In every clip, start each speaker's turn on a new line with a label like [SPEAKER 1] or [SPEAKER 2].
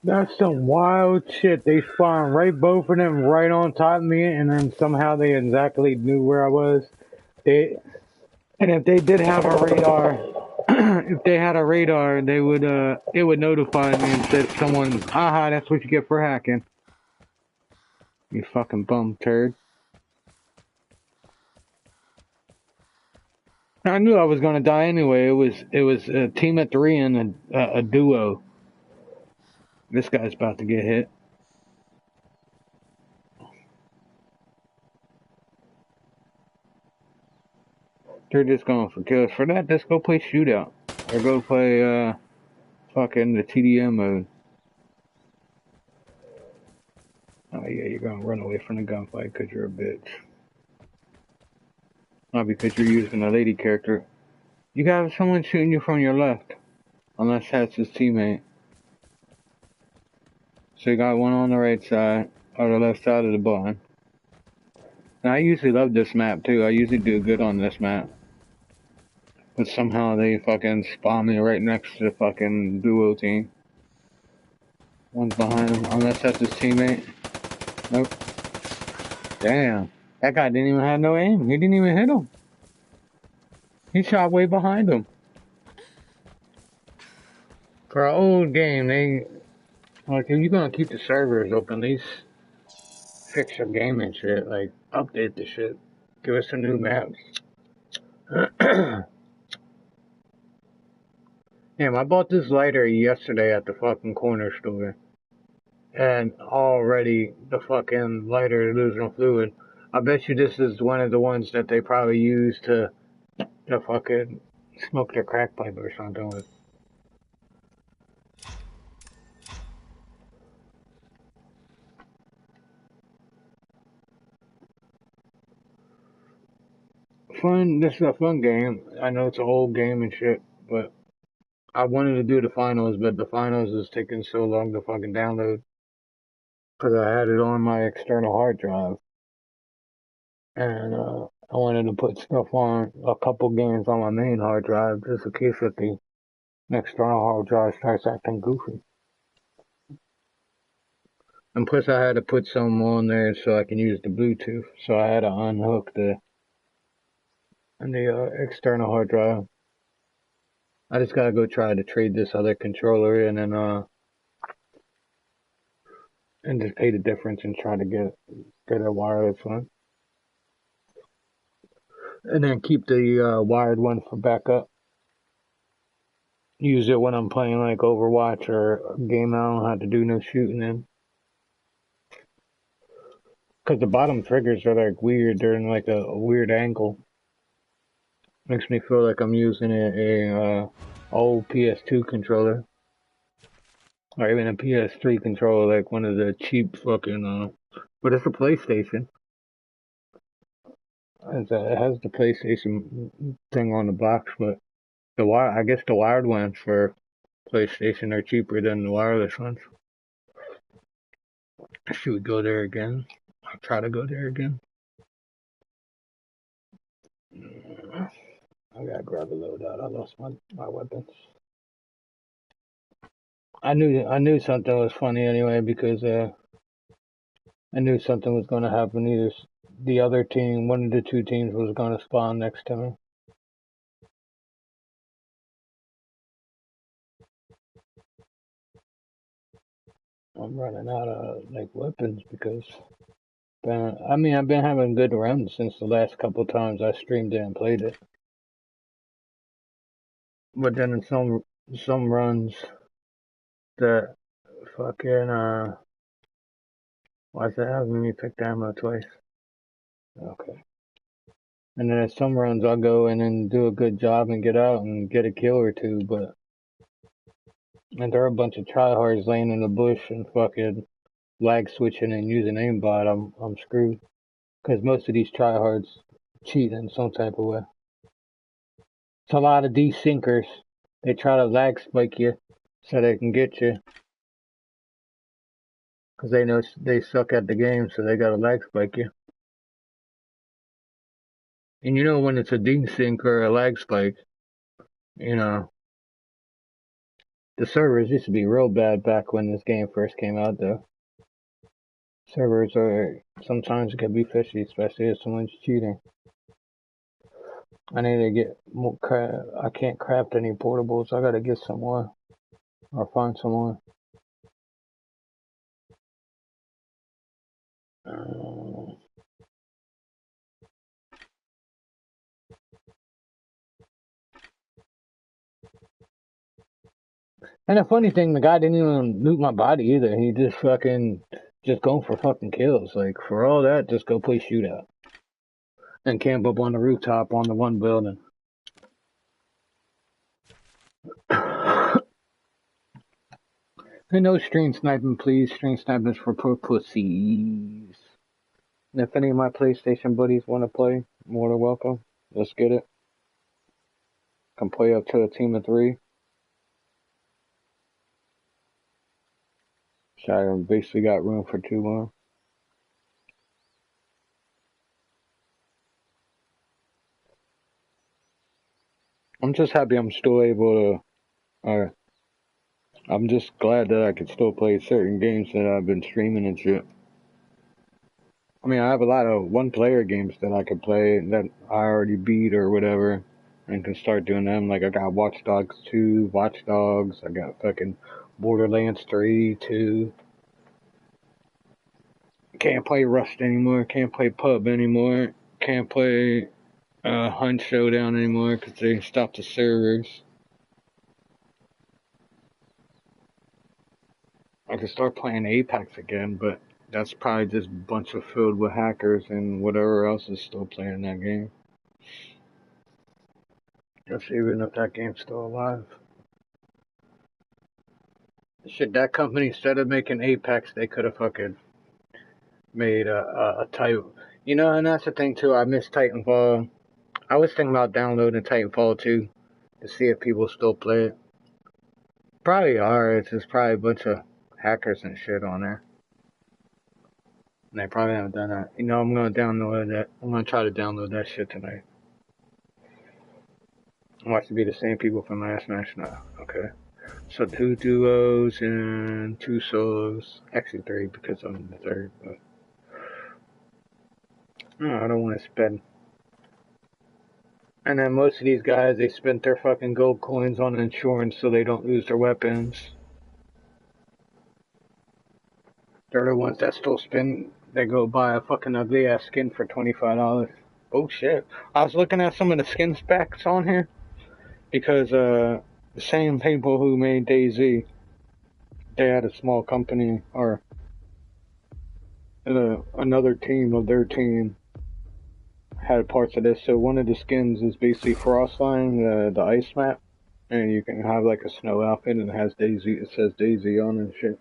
[SPEAKER 1] That's some wild shit. They spawned right, both of them right on top of me, and then somehow they exactly knew where I was. They And if they did have a radar, if they had a radar, they would it would notify me and said someone, aha, that's what you get for hacking. You fucking bum turd. I knew I was gonna die anyway. It was a team of three and a duo. This guy's about to get hit. They're just going for kills. For that, just go play shootout or go play fucking the TDM mode. Oh yeah, you're gonna run away from the gunfight because you're a bitch. Not because you're using a lady character. You got someone shooting you from your left. Unless that's his teammate. So you got one on the right side, or the left side of the barn. And I usually love this map too. I usually do good on this map. But somehow they fucking spawn me right next to the fucking duo team. One's behind him, unless that's his teammate. Nope. Damn. That guy didn't even have no aim. He didn't even hit him. He shot way behind him. For an old game, like, if you're gonna keep the servers open, at least fix your game and shit. Like, update the shit. Give us some new maps. Damn, I bought this lighter yesterday at the fucking corner store. And already the fucking lighter is losing fluid. I bet you this is one of the ones that they probably use to fucking smoke their crack pipe or something with. Fun, this is a fun game. I know it's an old game and shit, but I wanted to do the finals, but the finals is taking so long to fucking download. Because I had it on my external hard drive. And I wanted to put stuff on, a couple games on my main hard drive, just in case if the external hard drive starts acting goofy. And plus I had to put some on there so I can use the Bluetooth. So I had to unhook the external hard drive. I just gotta go try to trade this other controller and then and just pay the difference and try to get a wireless one. And then keep the wired one for backup. Use it when I'm playing like Overwatch or a game I don't have to do no shooting in. Cause the bottom triggers are like weird. They're in like a weird angle. Makes me feel like I'm using a old PS2 controller. Or even a PS3 controller, like one of the cheap fucking, but it's a PlayStation. It has the PlayStation thing on the box, but I guess the wired ones for PlayStation are cheaper than the wireless ones. Should we go there again? I'll try to go there again. I gotta grab a loadout. I lost my weapons. I knew something was funny anyway because I knew something was gonna happen. Either the other team, one of the two teams, was gonna spawn next to me. I'm running out of like weapons because I've been having good runs since the last couple of times I streamed it and played it. But then in some runs that fucking why is it having me pick the ammo twice? Okay. And then in some runs I'll go in and do a good job and get out and get a kill or two, but and there are a bunch of tryhards laying in the bush and fucking lag switching and using aimbot. I'm screwed because most of these tryhards cheat in some type of way. It's a lot of desinkers. They try to lag spike you so they can get you because they know they suck at the game, so they gotta lag spike you. And you know when it's a desync or a lag spike, you know The servers used to be real bad back when this game first came out, though. Servers are sometimes it can be fishy, especially if someone's cheating. I need to get more I can't craft any portables. I gotta get some more or find some more. And the funny thing, the guy didn't even loot my body either. He just going for fucking kills. Like, for all that, just go play shootout. And camp up on the rooftop on the one building. Hey, no stream sniping, please. Stream sniping is for poor pussies. And if any of my PlayStation buddies want to play, more than welcome. Let's get it. Can play up to a team of 3. So I basically got room for 2 more. I'm just happy I'm still able to. I'm just glad that I can still play certain games that I've been streaming and shit. I mean, I have a lot of one-player games that I can play that I already beat or whatever, and can start doing them. Like, I got Watch Dogs 2, Watch Dogs, I got fucking Borderlands 3, 2. Can't play Rust anymore, can't play Pub anymore, can't play Hunt Showdown anymore because they stopped the servers. I could start playing Apex again, but that's probably just a bunch of filled with hackers and whatever else is still playing that game. Just even if that game's still alive. Shit, that company, instead of making Apex, they could have fucking made a type. You know, and that's the thing too, I miss Titanfall. I was thinking about downloading Titanfall 2 to see if people still play it. Probably are, it's just probably a bunch of hackers and shit on there. And they probably haven't done that. You know, I'm gonna download that. I'm gonna try to download that shit tonight. I want to be the same people from last match now. Okay. So 2 duos and 2 solos. Actually 3 because I'm in the 3rd, but no, I don't want to spend. And then most of these guys, they spent their fucking gold coins on insurance so they don't lose their weapons. They're the ones that still spend. They go buy a fucking ugly ass skin for $25. Oh shit. I was looking at some of the skin specs on here because the same people who made DayZ, they had a small company or another team of their team had parts of this. So one of the skins is basically Frostline, the ice map, and you can have like a snow outfit and it has DayZ. It says DayZ on and shit.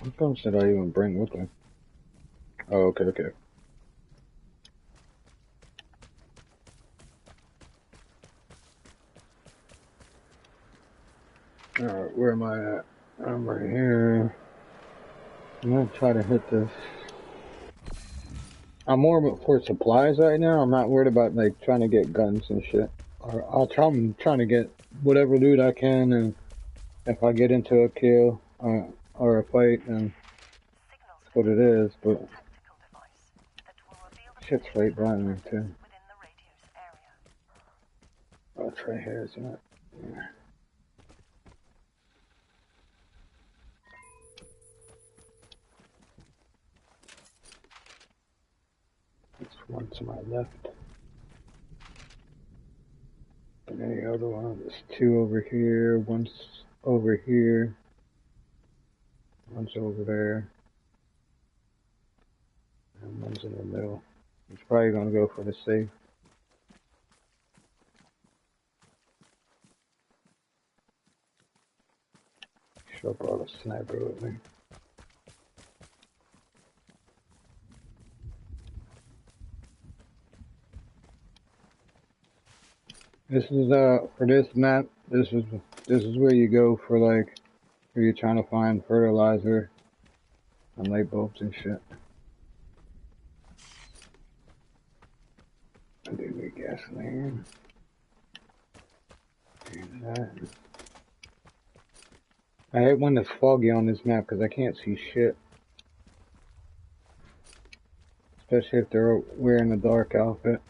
[SPEAKER 1] What guns did I even bring with me? Oh, okay. Alright, where am I at? I'm right here. I'm gonna try to hit this. I'm more for supplies right now. I'm not worried about like trying to get guns and shit. I'm trying to get whatever loot I can, and if I get into a kill or a fight, then that's what it is. But shit's right behind me too. Oh, it's right here, isn't it? Yeah. It's one to my left. And then the other one, there's 2 over here, one's over here, one's over there, and one's in the middle. It's probably gonna go for the safe. Should have brought a sniper with me. This is for this map. This is where you go for like if you're trying to find fertilizer and light bulbs and shit. I do need gasoline. And that. I hate when it's foggy on this map because I can't see shit. Especially if they're wearing a dark outfit.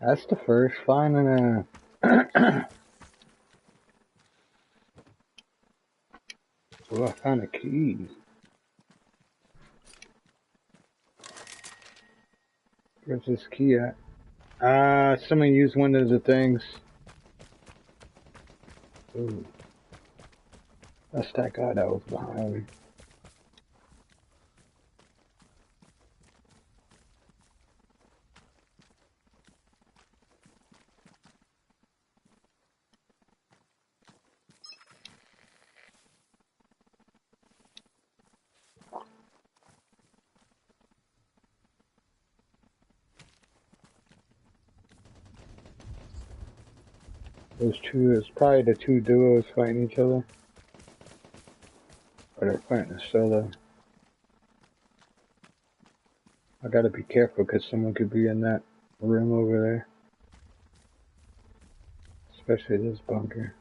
[SPEAKER 1] That's the first finding a... Oh, I found a key. Where's this key at? Someone used one of the things. Ooh. That's that guy that was behind me. Those two, it's probably the two duos fighting each other. Or they're fighting a solo. I gotta be careful because someone could be in that room over there. Especially this bunker.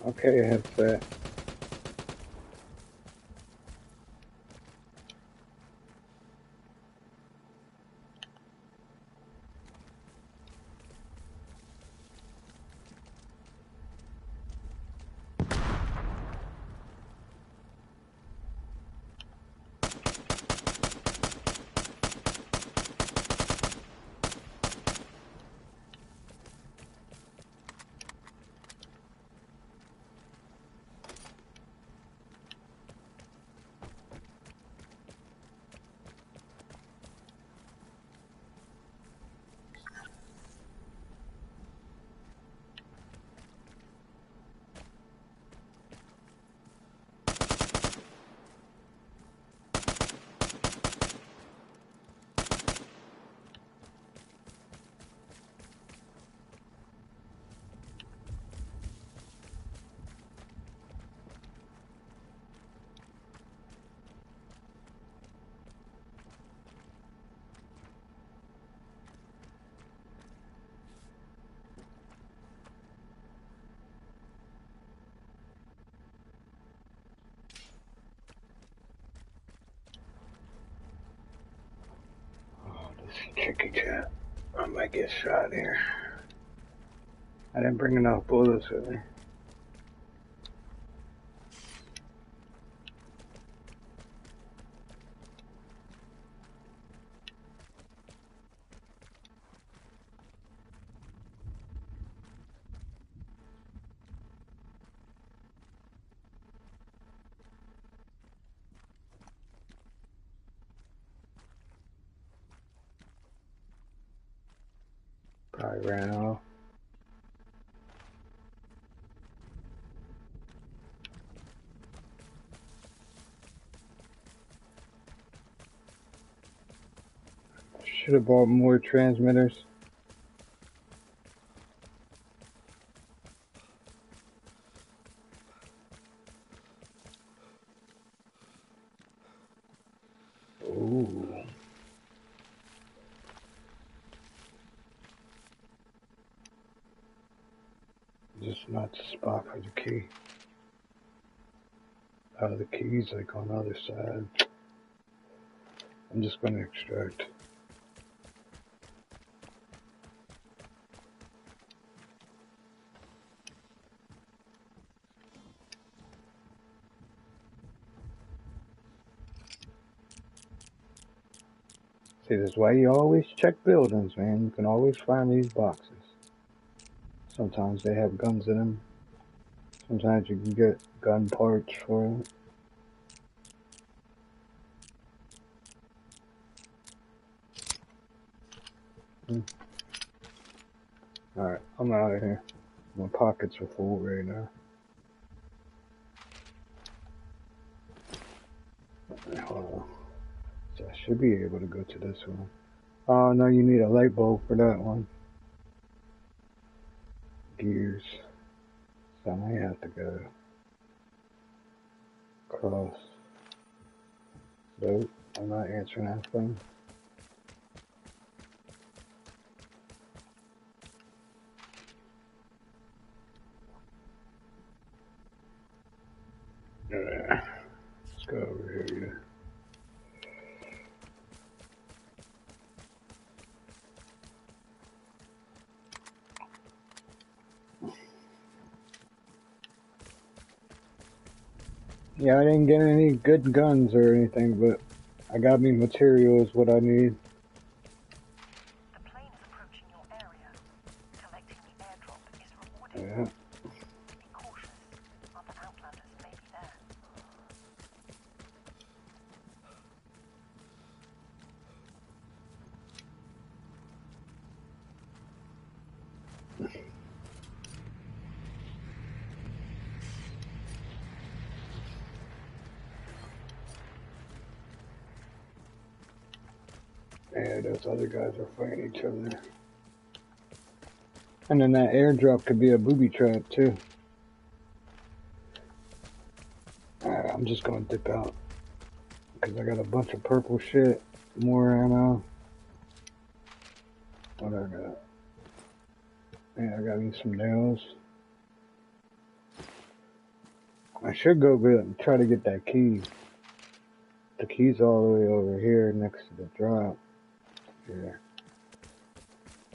[SPEAKER 1] Okay, that's that. Tricky chat. I might get shot here. I didn't bring enough bullets with me. Probably ran off. Should have bought more transmitters. Ooh. Just not the spot for the key. The key's like on the other side. I'm just gonna extract. See, this is why you always check buildings, man. You can always find these boxes. Sometimes they have guns in them. Sometimes you can get gun parts for it. Alright, I'm out of here. My pockets are full right now. Hold on. So I should be able to go to this one. Oh, no, you need a light bulb for that one. Gears. So I might have to go across. Nope, I'm not answering that phone. Let's go over here. Yeah, I didn't get any good guns or anything, but I got me materials, what I need.
[SPEAKER 2] The plane is approaching your area. Collecting the airdrop is rewarded.
[SPEAKER 1] Yeah.
[SPEAKER 2] Be cautious. Other outlanders may be there.
[SPEAKER 1] Yeah, those other guys are fighting each other. And then that airdrop could be a booby trap, too. Alright, I'm just gonna dip out. Because I got a bunch of purple shit. More ammo. What I got? Yeah, I got me some nails. I should go and try to get that key. The key's all the way over here next to the drop. Yeah.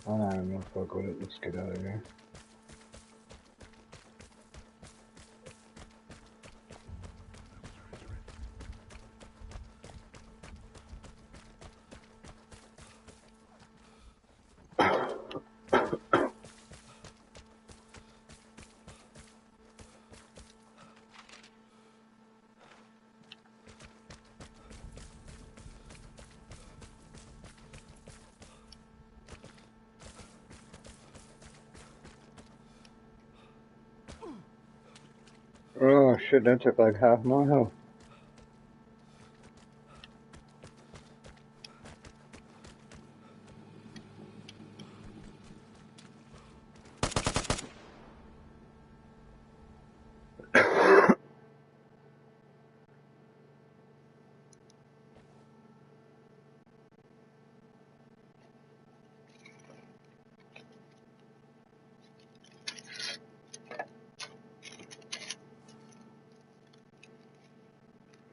[SPEAKER 1] I'm not even gonna fuck with it. Let's get out of here. Oh shit, that took like half my health.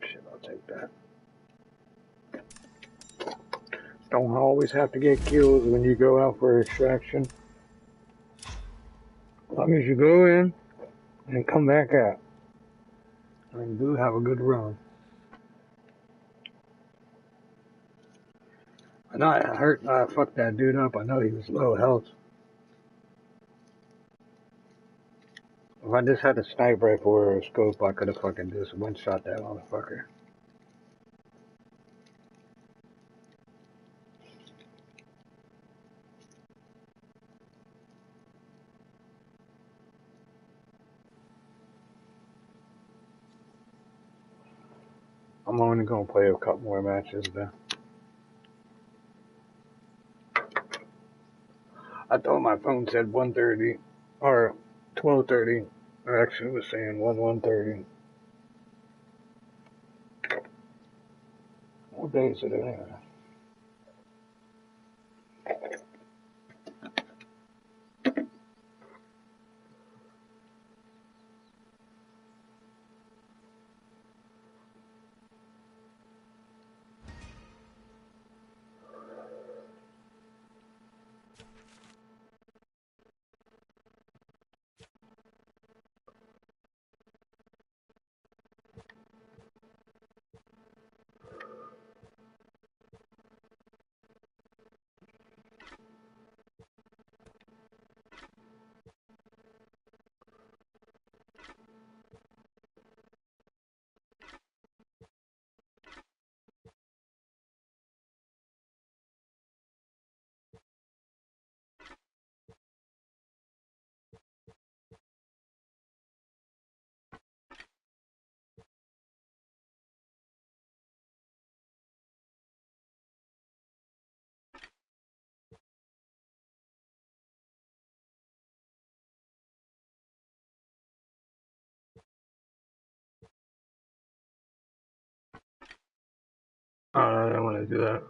[SPEAKER 1] Shit, I'll take that. Don't always have to get kills when you go out for extraction. As long as you go in and come back out. And do have a good run. I know I fucked that dude up. I know he was low health. If I just had a sniper rifle or a scope, I could have fucking just one-shot that motherfucker. I'm only gonna play a couple more matches though. I thought my phone said 1:30 or 12:30. Actually, it was saying 1:30. What day is it anyway? I don't want to do that.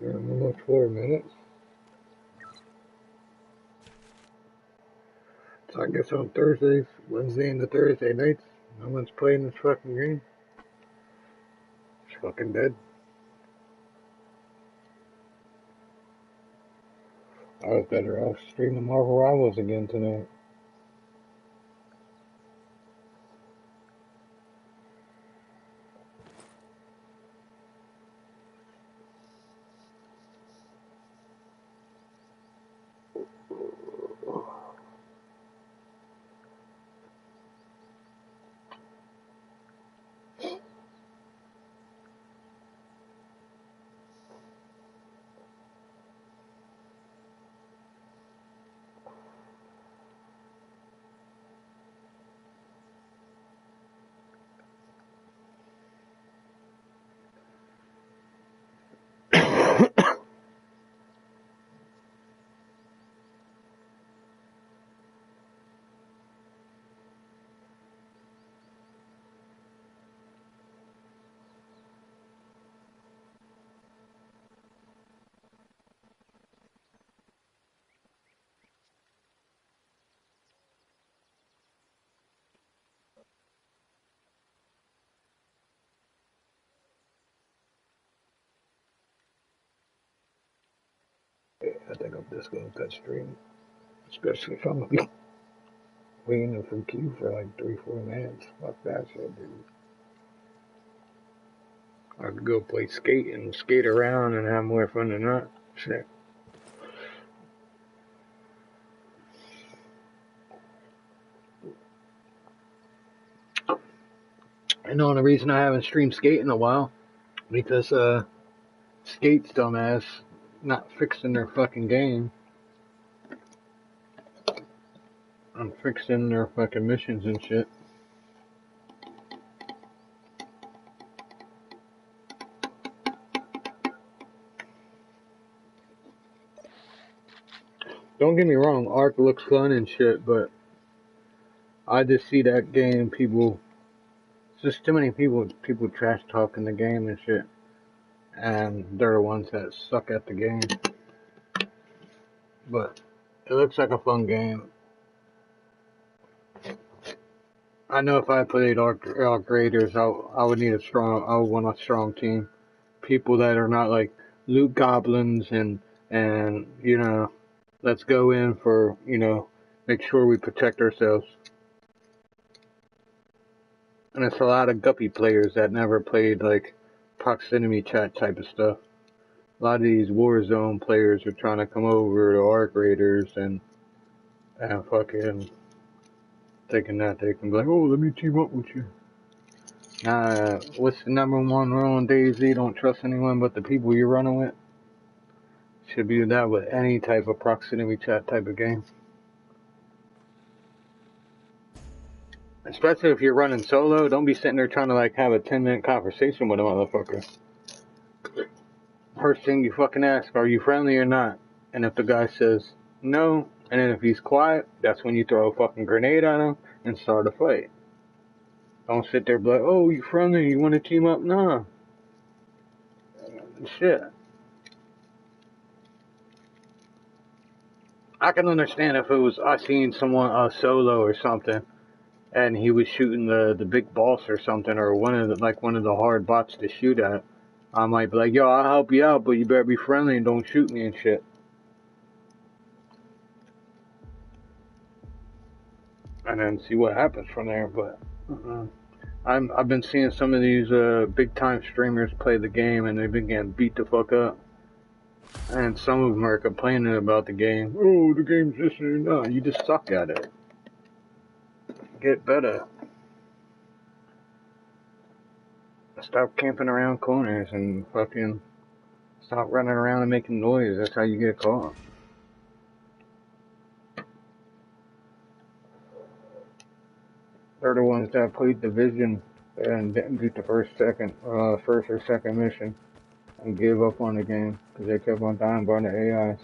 [SPEAKER 1] Almost 4 minutes. So I guess on Thursdays, Wednesday and the Thursday nights, no one's playing this fucking game. It's fucking dead. I was better off streaming Marvel Rivals again tonight. think I'm just gonna cut stream, especially if I'm gonna be waiting for queue for like 3-4 minutes. Fuck that shit, dude. I could go play skate and skate around and have more fun than that. Shit. And the only reason I haven't streamed skate in a while because Skate's dumbass not fixing their fucking game. I'm fixing their fucking missions and shit. Don't get me wrong, Ark looks fun and shit, but I just see that game, people, just too many people trash talking the game and shit, and they're the ones that suck at the game. But it looks like a fun game. I know if I played Ark Raiders, I would need I would want a strong team. People that are not like loot goblins and you know, let's go in for, you know, make sure we protect ourselves. And it's a lot of guppy players that never played like proximity chat type of stuff. A lot of these Warzone players are trying to come over to Ark Raiders and fucking thinking that they can be like, oh, let me team up with you. Nah, what's the #1 rule in DayZ? Don't trust anyone but the people you're running with. Should be that with any type of proximity chat type of game. Especially if you're running solo, don't be sitting there trying to like have a 10-minute conversation with a motherfucker. First thing you fucking ask, are you friendly or not? And if the guy says no, and then if he's quiet, that's when you throw a fucking grenade at him and start a fight. Don't sit there and be like, oh, you friendly, you want to team up? Nah. Shit. I can understand if it was I seen someone solo or something, and he was shooting the big boss or something, or one of the hard bots to shoot at. I might be like, yo, I'll help you out, but you better be friendly and don't shoot me and shit. And then see what happens from there. But I've been seeing some of these big time streamers play the game, and they've been getting beat the fuck up. And some of them are complaining about the game. Oh, the game's this or no, you just suck at it. Get better. Stop camping around corners and fucking stop running around and making noise. That's how you get caught. They're the ones that played Division and didn't beat the first or second mission and gave up on the game because they kept on dying by the AIs.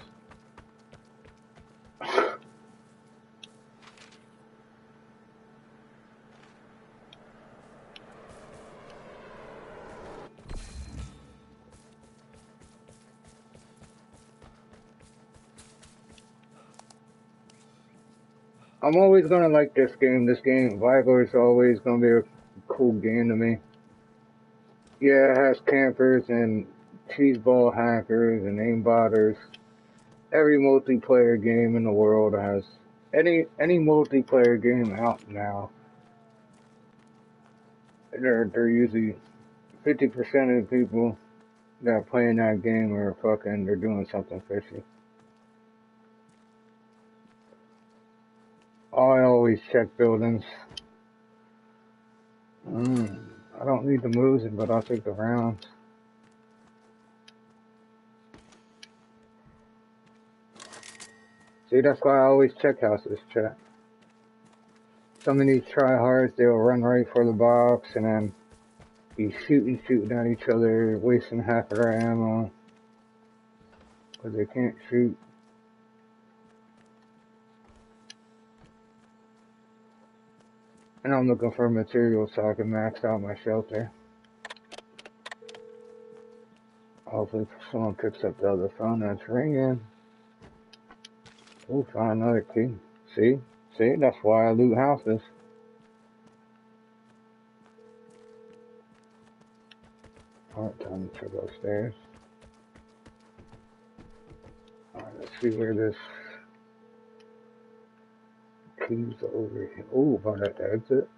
[SPEAKER 1] I'm always gonna like this game. Vigor is always gonna be a cool game to me. Yeah, it has campers and cheeseball hackers and aimbotters. Every multiplayer game in the world has any multiplayer game out now. They're usually 50% of the people that are playing that game are they're doing something fishy. I always check buildings. I don't need the moves, but I'll take the rounds. See, that's why I always check houses, chat. Some of these tryhards, they'll run right for the box and then be shooting at each other, wasting half of their ammo because they can't shoot. And I'm looking for materials so I can max out my shelter. Hopefully someone picks up the other phone that's ringing. Ooh, find another key. See, that's why I loot houses. Alright, time to go upstairs. Alright, let's see where this key's over here. Oh, about that exit.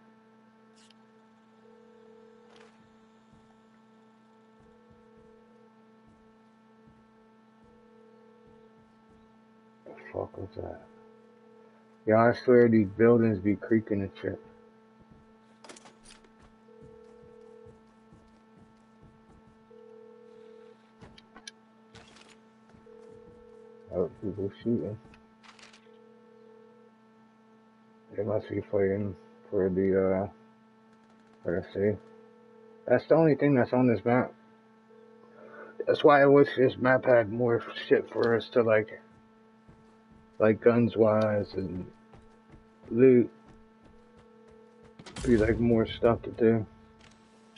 [SPEAKER 1] The fuck was that? Yeah, I swear these buildings be creaking and shit. Oh, people shooting. They must be fighting for the, let's see. That's the only thing that's on this map. That's why I wish this map had more shit for us to like guns wise and loot. Be like more stuff to do.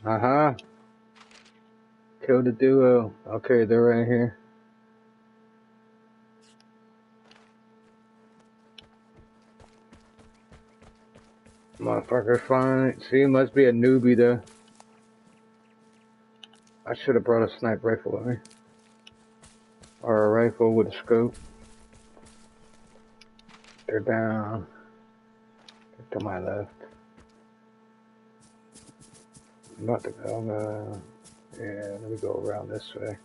[SPEAKER 1] Haha. Kill the duo. Okay, they're right here. Motherfucker fine. See, it must be a newbie though. I should have brought a sniper rifle with me. Or a rifle with a scope. They're down. They're to my left. I'm about to go. Yeah, let me go around this way.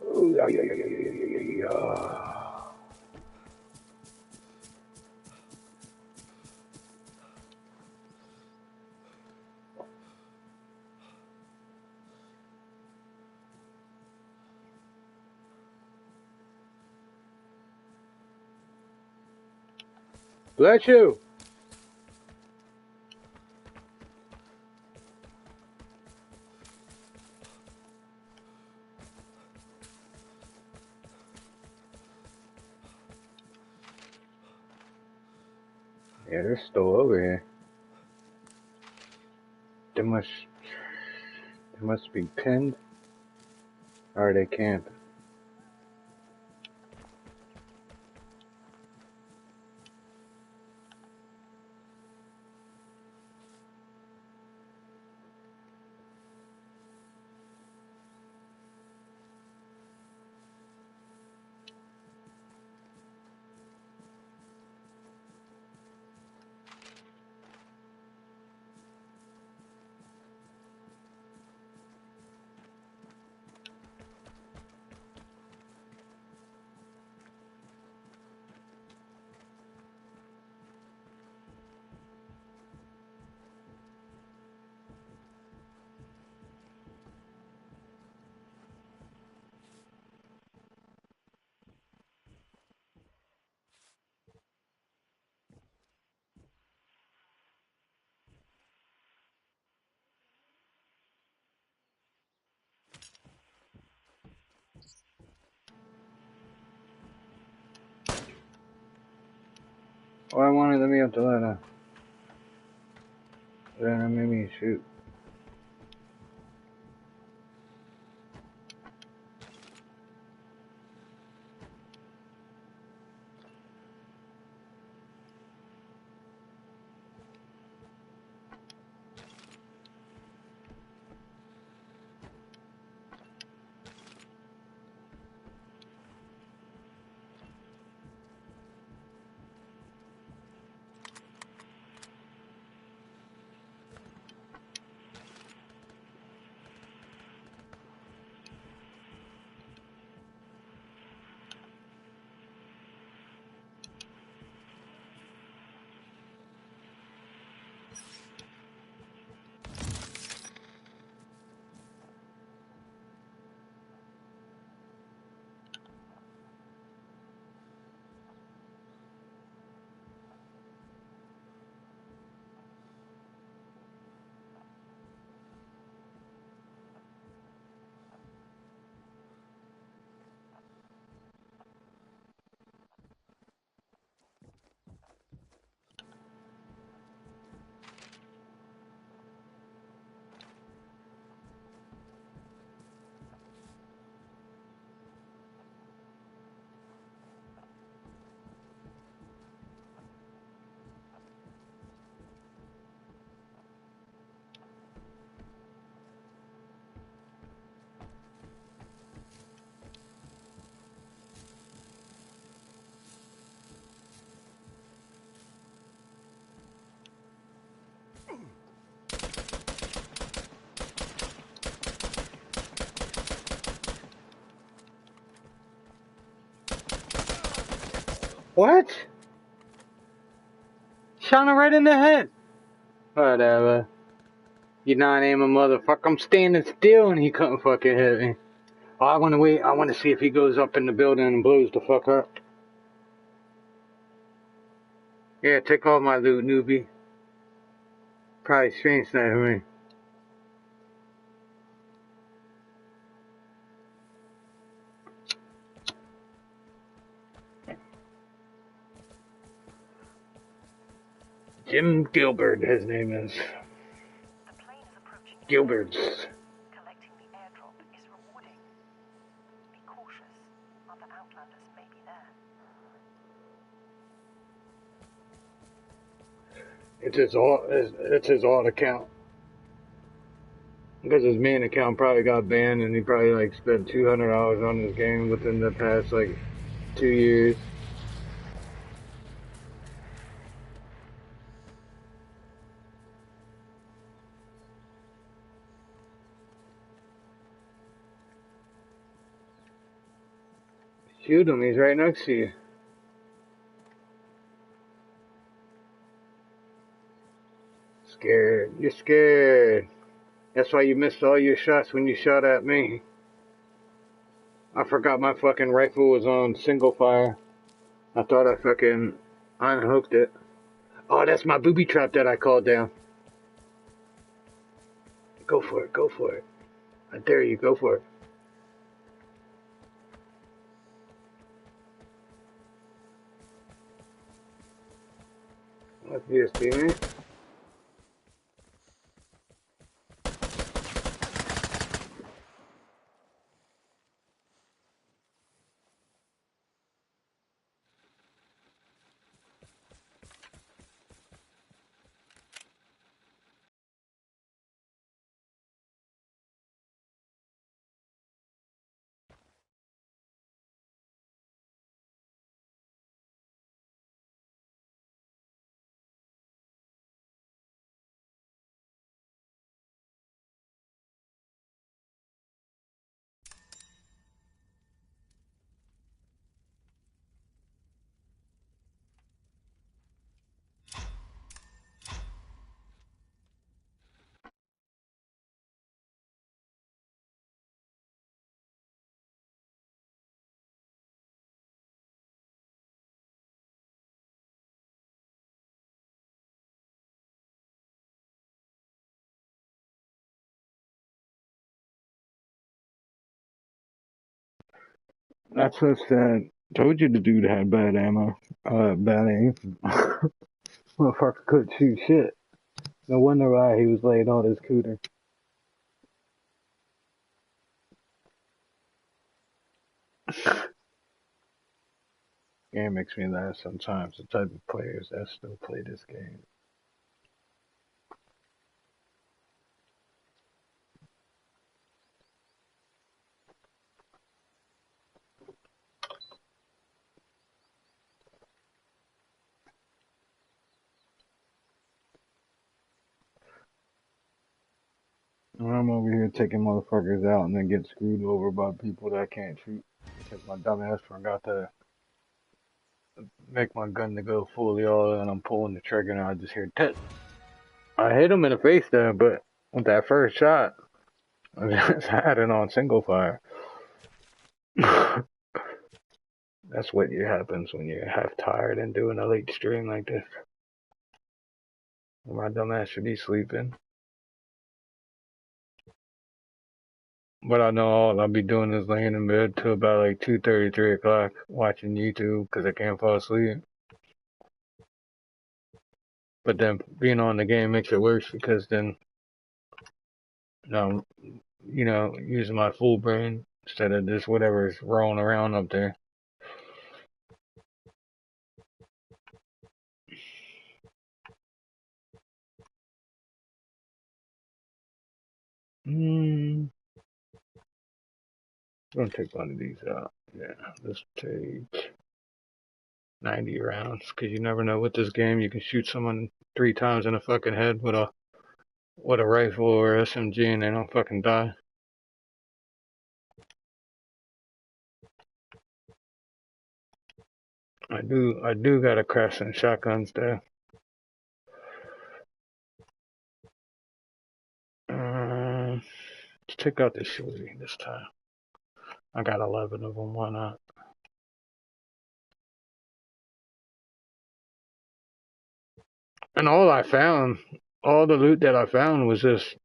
[SPEAKER 1] Oh, yeah. Bless you. Yeah, they're still over here. They must be pinned. Or are they camping? Why wanted let me up to let then it made me shoot. What? Shot him right in the head. Whatever. You non-aiming motherfucker. I'm standing still and he couldn't fucking hit me. Oh, I wanna wait. I wanna see if he goes up in the building and blows the fuck up. Yeah, take all my loot, newbie. Probably strange that to me. Jim Gilbert, his name is.
[SPEAKER 2] The plane is approaching your area.
[SPEAKER 1] Gilbert's.
[SPEAKER 2] Collecting the airdrop is rewarding. Be cautious. Other Outlanders may be there.
[SPEAKER 1] It's his alt account. Because his main account probably got banned and he probably like spent $200 on this game within the past like 2 years. Shoot him, he's right next to you. Scared. You're scared. That's why you missed all your shots when you shot at me. I forgot my fucking rifle was on single fire. I thought I fucking unhooked it. Oh, that's my booby trap that I called down. Go for it, go for it. I dare you, go for it. Let's do this, teammate. That's so sad. Told you the dude had bad ammo. Bad aim. Motherfucker couldn't shoot shit. No wonder why he was laying on his cooter. Game makes me laugh sometimes. The type of players that still play this game. I'm over here taking motherfuckers out and then get screwed over by people that can't shoot because my dumb ass forgot to make my gun to go fully all and I'm pulling the trigger and I just hear tit. I hit him in the face there, but with that first shot, I just had it on single fire. That's what happens when you're half tired and doing a late stream like this. My dumb ass should be sleeping. But I know all I'll be doing is laying in bed till about like 2:30, 3 o'clock, watching YouTube because I can't fall asleep. But then being on the game makes it worse because then, um, using my full brain instead of just whatever's rolling around up there. I'm gonna take one of these out. Yeah, let's take 90 rounds because you never know with this game. You can shoot someone 3 times in the fucking head with a rifle or SMG and they don't fucking die. I do gotta craft some shotguns though. Let's take out the shooting this time. I got 11 of them. Why not? And all the loot that I found was just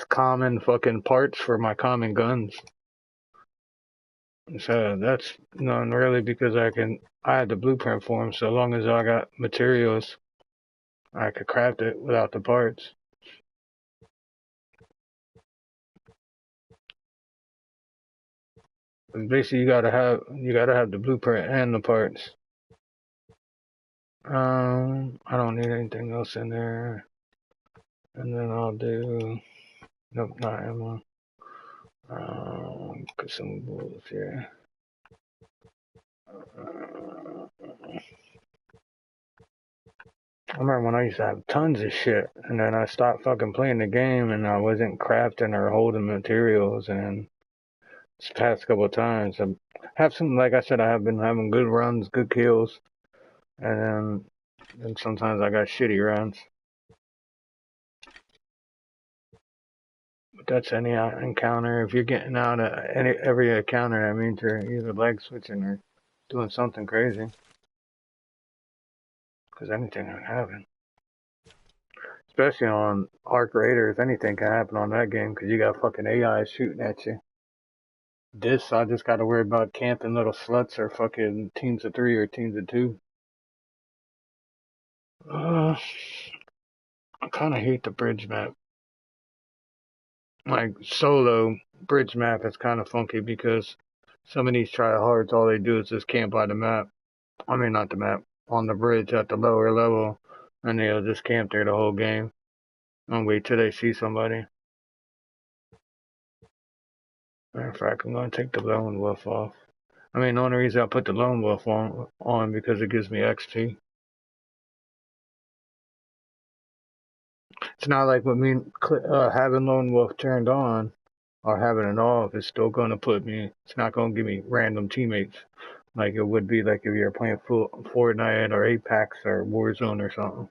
[SPEAKER 1] common fucking parts for my common guns. So that's none really because I had the blueprint for them. So long as I got materials, I could craft it without the parts. And basically, you gotta have the blueprint and the parts. I don't need anything else in there. And then I'll do nope, not ammo. Consumables here. I remember when I used to have tons of shit, and then I stopped fucking playing the game, and I wasn't crafting or holding materials. And this past couple of times, I have some, like I said, I have been having good runs, good kills, and then sometimes I got shitty runs. But that's any encounter. If you're getting out of every encounter, that means you're either leg switching or doing something crazy. Because anything can happen. Especially on Arc Raiders, anything can happen on that game because you got fucking AI shooting at you. This, I just gotta worry about camping little sluts or fucking teams of 3 or teams of 2. I kinda hate the bridge map. Like, solo bridge map is kinda funky because some of these tryhards, all they do is just camp by the map. I mean, not the map, on the bridge at the lower level, and they'll just camp there the whole game and wait till they see somebody. Matter of fact, I'm gonna take the lone wolf off. I mean, the only reason I put the lone wolf on because it gives me XP. It's not like with me having lone wolf turned on or having it off. It's still gonna put me. It's not gonna give me random teammates like it would be like if you're playing full Fortnite or Apex or Warzone or something.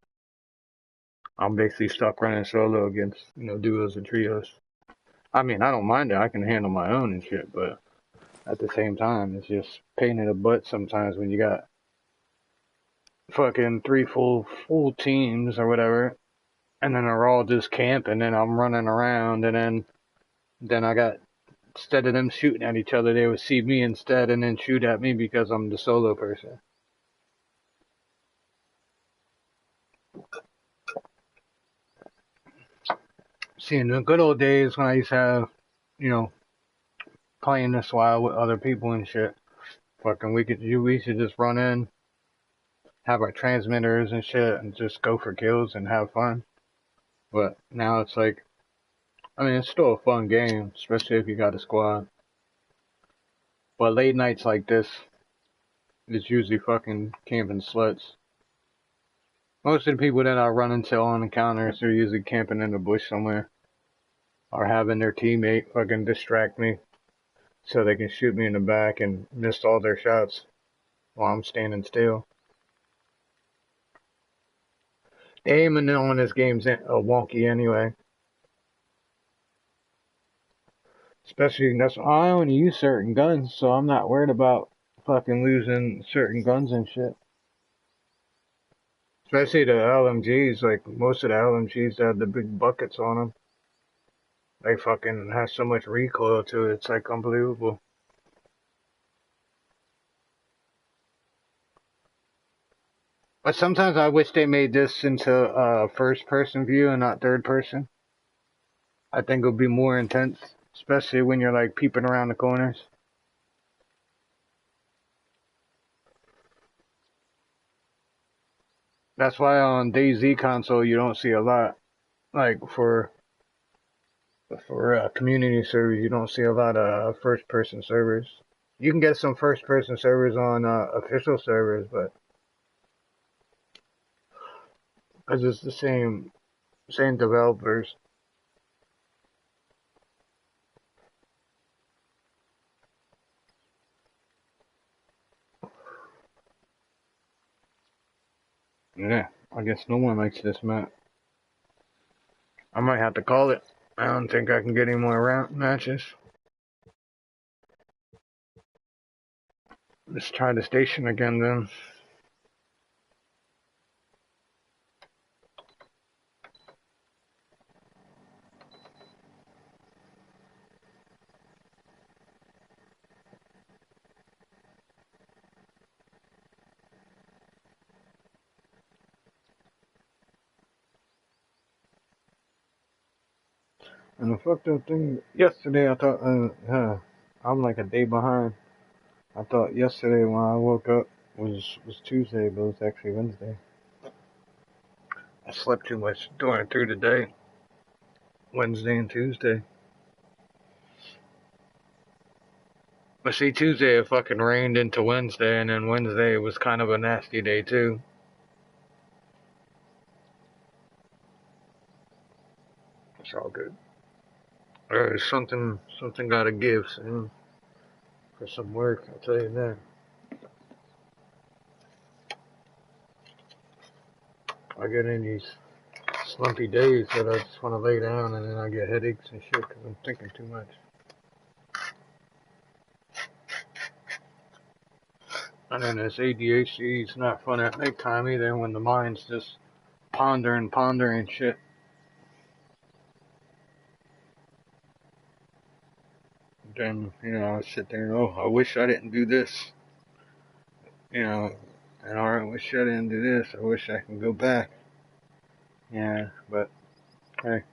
[SPEAKER 1] I'm basically stuck running solo against duos and trios. I mean, I don't mind it. I can handle my own and shit, but at the same time, it's just pain in the butt sometimes when you got fucking three full teams or whatever, and then they're all just camping, and I'm running around, and then I got instead of them shooting at each other, they would see me instead, and then shoot at me because I'm the solo person. See, in the good old days when I used to have, you know, playing this while with other people and shit, fucking we should just run in, have our transmitters and shit, and just go for kills and have fun. But now it's like, I mean, it's still a fun game, especially if you got a squad. But late nights like this, it's usually fucking camping sluts. Most of the people that I run into on encounters are usually camping in the bush somewhere, or having their teammate fucking distract me so they can shoot me in the back and miss all their shots while I'm standing still. The aiming on this game's wonky anyway. Especially, I only use certain guns, so I'm not worried about fucking losing certain guns and shit. Especially the LMGs, like most of the LMGs that have the big buckets on them. They fucking have so much recoil to it, it's like unbelievable. But sometimes I wish they made this into first person view and not third person. I think it would be more intense, especially when you're like peeping around the corners. That's why on DayZ console you don't see a lot. Like for community servers, you don't see a lot of first person servers. You can get some first person servers on official servers, but because it's the same developers. Yeah, I guess no one likes this map. I might have to call it. I don't think I can get any more round matches. Let's try the station again then. And the fucked up thing, yesterday I thought, I'm like a day behind. I thought yesterday when I woke up was Tuesday, but it was actually Wednesday. I slept too much through the day, Wednesday and Tuesday. But see, Tuesday it fucking rained into Wednesday, and then Wednesday was kind of a nasty day too. It's all good. Something gotta give soon for some work. I'll tell you that. I get in these slumpy days that I just want to lay down, and then I get headaches and shit because I'm thinking too much. And then this ADHD is not fun at nighttime either when the mind's just pondering shit. Then, I sit there and, I wish I didn't do this. And I wish I didn't do this. I wish I could go back. Yeah, but hey,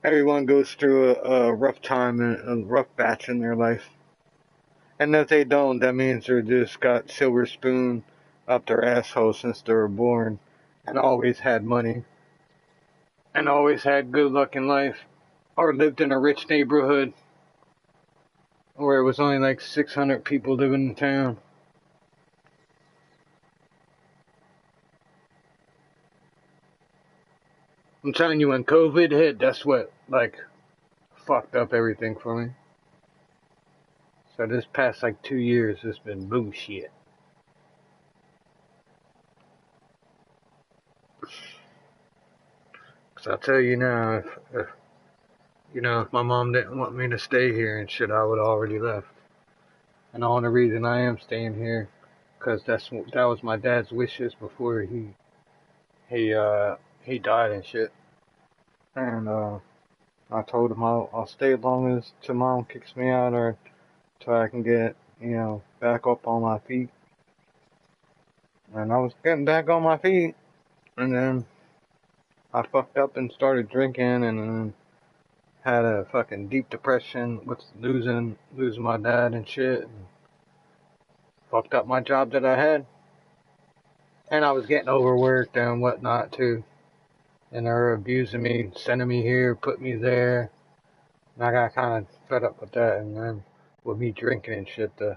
[SPEAKER 1] everyone goes through a rough time and a rough batch in their life. And if they don't, that means they're just got silver spoon up their asshole since they were born and always had money and always had good luck in life or lived in a rich neighborhood where it was only like 600 people living in town. I'm telling you, when COVID hit, that's what, fucked up everything for me. So this past, 2 years, has been bullshit. Cause I'll tell you now, if my mom didn't want me to stay here and shit, I would have already left. And the only reason I am staying here, cause that was my dad's wishes before he died and shit. And I told him I'll stay as long as till mom kicks me out or till I can get back up on my feet. And I was getting back on my feet, and then I fucked up and started drinking, and then had a fucking deep depression with losing my dad and shit. And fucked up my job that I had. And I was getting overworked and whatnot too. And they were abusing me, sending me here, put me there. And I got kind of fed up with that. And then with me drinking and shit, the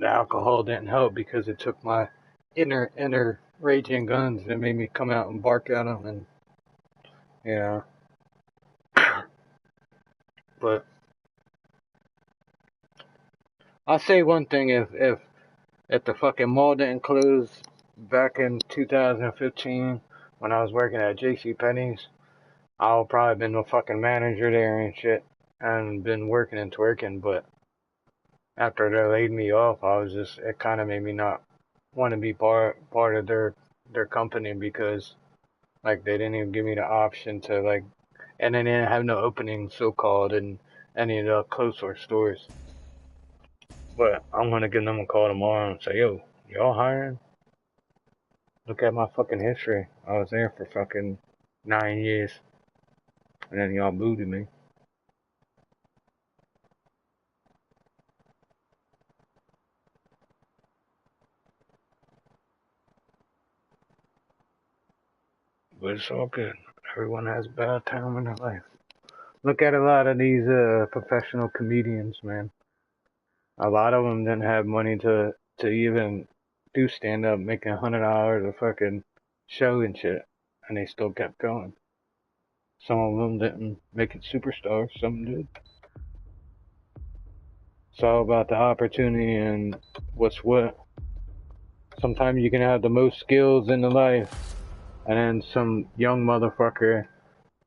[SPEAKER 1] alcohol didn't help because it took my inner raging guns and made me come out and bark at them. And but I'll say one thing: if the fucking mall didn't close back in 2015 when I was working at JCPenney's, I would probably been the fucking manager there and shit and been working and twerking. But after they laid me off, it kind of made me not want to be part of their company because they didn't even give me the option to and they didn't have no openings so called in any of the closed stores. But I'm gonna give them a call tomorrow and say, yo, y'all hiring? Look at my fucking history. I was there for fucking 9 years, and then y'all booted me. But it's all good. Everyone has a bad time in their life. Look at a lot of these professional comedians, man. A lot of them didn't have money to even do stand up, making $100 a fucking show and shit, and they still kept going. Some of them didn't make it superstars. Some did. It's all about the opportunity and what's what. Sometimes you can have the most skills in the life, and then some young motherfucker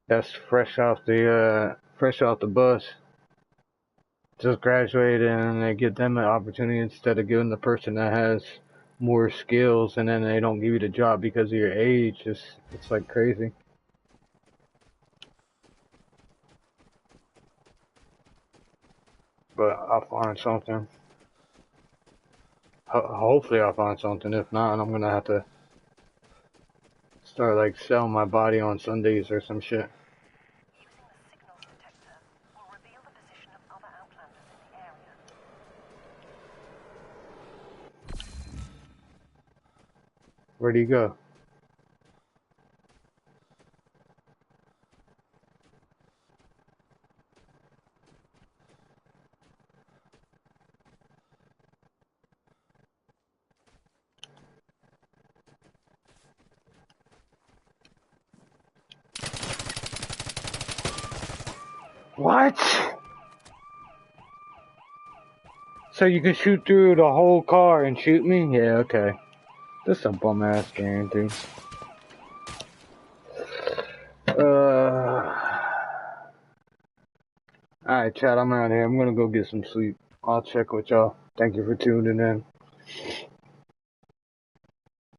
[SPEAKER 1] that's fresh off the bus, just graduated, and they give them an opportunity instead of giving the person that has more skills, and then they don't give you the job because of your age. It's like crazy. But I'll find something. Hopefully I'll find something. If not, I'm gonna have to start like selling my body on Sundays or some shit.
[SPEAKER 2] Using the signals detector will reveal the position of other Outlanders in the area.
[SPEAKER 1] Where'd he go? What? So you can shoot through the whole car and shoot me? Yeah, okay. This is a bum ass game, dude. Alright, chat, I'm out here. I'm gonna go get some sleep. I'll check with y'all. Thank you for tuning in.